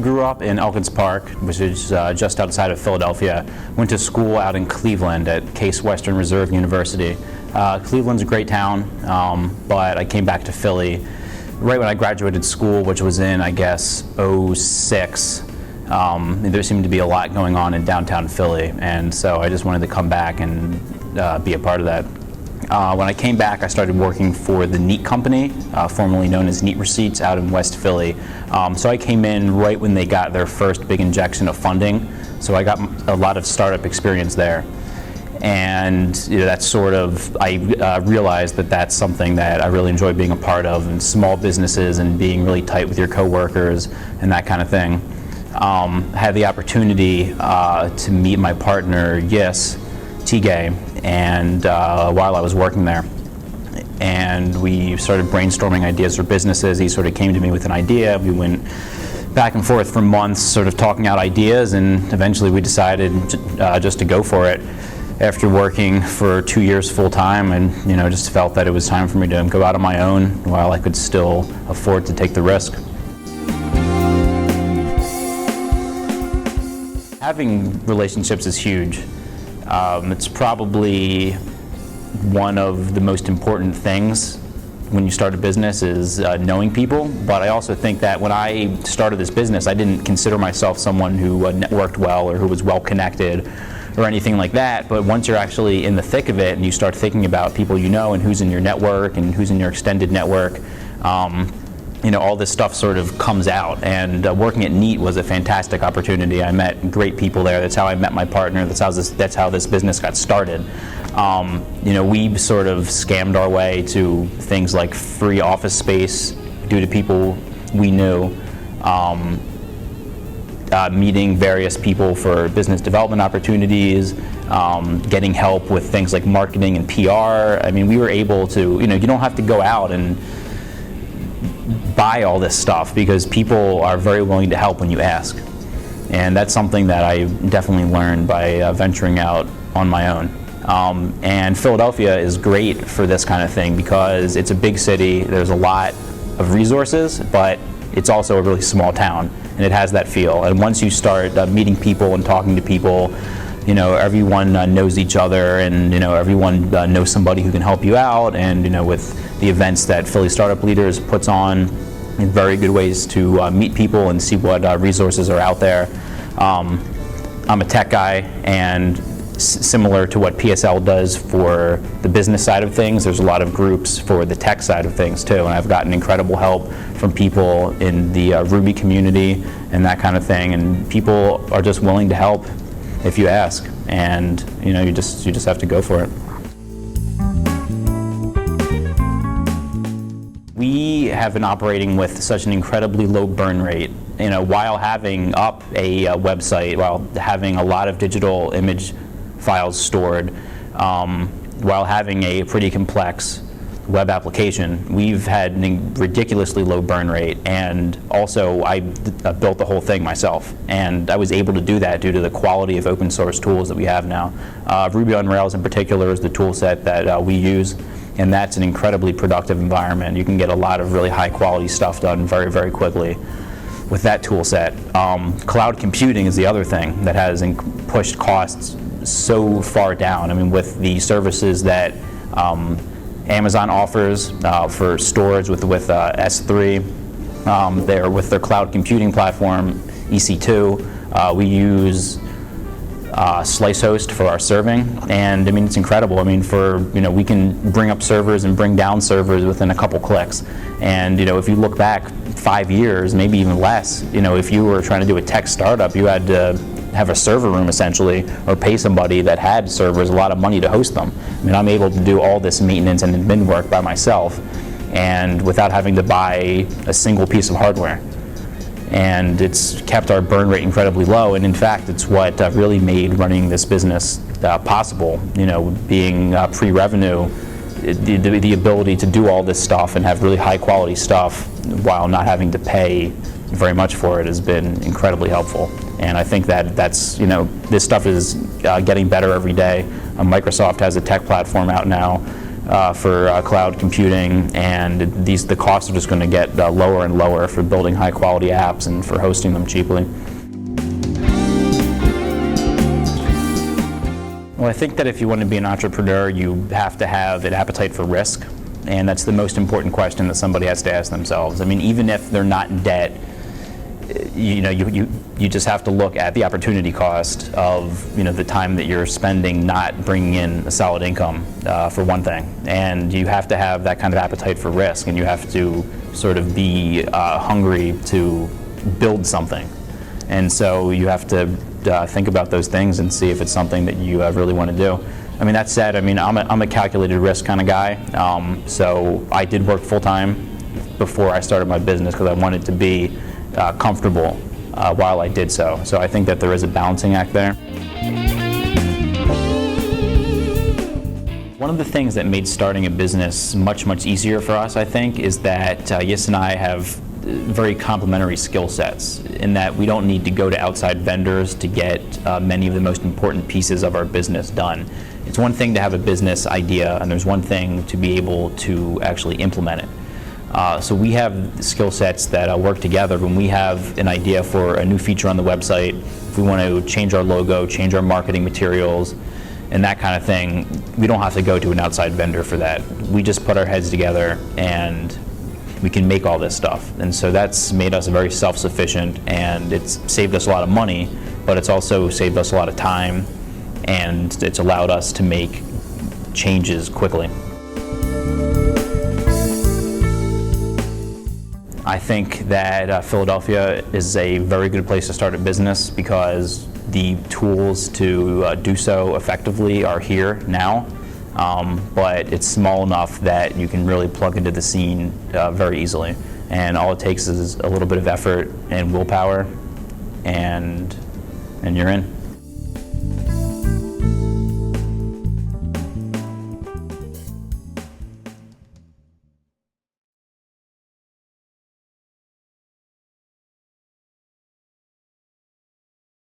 grew up in Elkins Park, which is just outside of Philadelphia. Went to school out in Cleveland at Case Western Reserve University. Cleveland's a great town, but I came back to Philly right when I graduated school, which was in, I guess, '06. There seemed to be a lot going on in downtown Philly, and so I just wanted to come back and be a part of that. When I came back, I started working for the Neat Company, formerly known as Neat Receipts, out in West Philly. So I came in right when they got their first big injection of funding, so I got a lot of startup experience there. And that's sort of, I realized that that's something that I really enjoy being a part of, and small businesses and being really tight with your coworkers and that kind of thing. I had the opportunity to meet my partner, Tigay, and while I was working there. And we started brainstorming ideas for businesses. He sort of came to me with an idea. We went back and forth for months, sort of talking out ideas, and eventually we decided just to go for it. After working for 2 years full-time, and just felt that it was time for me to go out on my own while I could still afford to take the risk. Having relationships is huge. It's probably one of the most important things when you start a business is knowing people, but I also think that when I started this business, I didn't consider myself someone who networked well or who was well connected or anything like that. But once you're actually in the thick of it and you start thinking about people you know and who's in your network and who's in your extended network, all this stuff sort of comes out. And working at Neat was a fantastic opportunity. I met great people there. That's how I met my partner. That's how this business got started. We sort of scammed our way to things like free office space due to people we knew. Meeting various people for business development opportunities, getting help with things like marketing and PR. I mean, we were able to, you don't have to go out and buy all this stuff because people are very willing to help when you ask. And that's something that I definitely learned by venturing out on my own. And Philadelphia is great for this kind of thing because it's a big city, there's a lot of resources, but it's also a really small town, and it has that feel. And once you start meeting people and talking to people, everyone knows each other, and everyone knows somebody who can help you out. And with the events that Philly Startup Leaders puts on, very good ways to meet people and see what resources are out there. I'm a tech guy, and similar to what PSL does for the business side of things, there's a lot of groups for the tech side of things too, and I've gotten incredible help from people in the Ruby community and that kind of thing, and people are just willing to help if you ask, and you just have to go for it. We have been operating with such an incredibly low burn rate, while having up a website, while having a lot of digital image files stored, while having a pretty complex web application. We've had a ridiculously low burn rate, and also I built the whole thing myself, and I was able to do that due to the quality of open source tools that we have now. Ruby on Rails in particular is the tool set that we use, and that's an incredibly productive environment. You can get a lot of really high quality stuff done very, very quickly with that tool set. Cloud computing is the other thing that has pushed costs so far down. I mean, with the services that Amazon offers for storage with S3, with their cloud computing platform, EC2, we use SliceHost for our serving, and I mean, it's incredible. I mean, we can bring up servers and bring down servers within a couple clicks. And if you look back 5 years, maybe even less, if you were trying to do a tech startup, you had to have a server room essentially, or pay somebody that had servers a lot of money to host them. I mean, I'm able to do all this maintenance and admin work by myself, and without having to buy a single piece of hardware. And it's kept our burn rate incredibly low, and in fact, it's what really made running this business possible. Being pre-revenue, the ability to do all this stuff and have really high quality stuff while not having to pay very much for it has been incredibly helpful. And I think that's this stuff is getting better every day. Microsoft has a tech platform out now for cloud computing, and the costs are just going to get lower and lower for building high quality apps and for hosting them cheaply. Well, I think that if you want to be an entrepreneur, you have to have an appetite for risk, and that's the most important question that somebody has to ask themselves. I mean, even if they're not in debt, you just have to look at the opportunity cost of the time that you're spending not bringing in a solid income, for one thing, and you have to have that kind of appetite for risk, and you have to sort of be hungry to build something, and so you have to think about those things and see if it's something that you really want to do. I mean, that said, I'm a calculated risk kind of guy, so I did work full-time before I started my business because I wanted to be comfortable while I did so. So I think that there is a balancing act there. One of the things that made starting a business much, much easier for us, I think, is that Yis and I have very complementary skill sets in that we don't need to go to outside vendors to get many of the most important pieces of our business done. It's one thing to have a business idea, and there's one thing to be able to actually implement it. So we have skill sets that work together. When we have an idea for a new feature on the website, if we want to change our logo, change our marketing materials, and that kind of thing, we don't have to go to an outside vendor for that. We just put our heads together and we can make all this stuff. And so that's made us very self-sufficient, and it's saved us a lot of money, but it's also saved us a lot of time, and it's allowed us to make changes quickly. I think that Philadelphia is a very good place to start a business because the tools to do so effectively are here now, but it's small enough that you can really plug into the scene very easily. And all it takes is a little bit of effort and willpower, and you're in.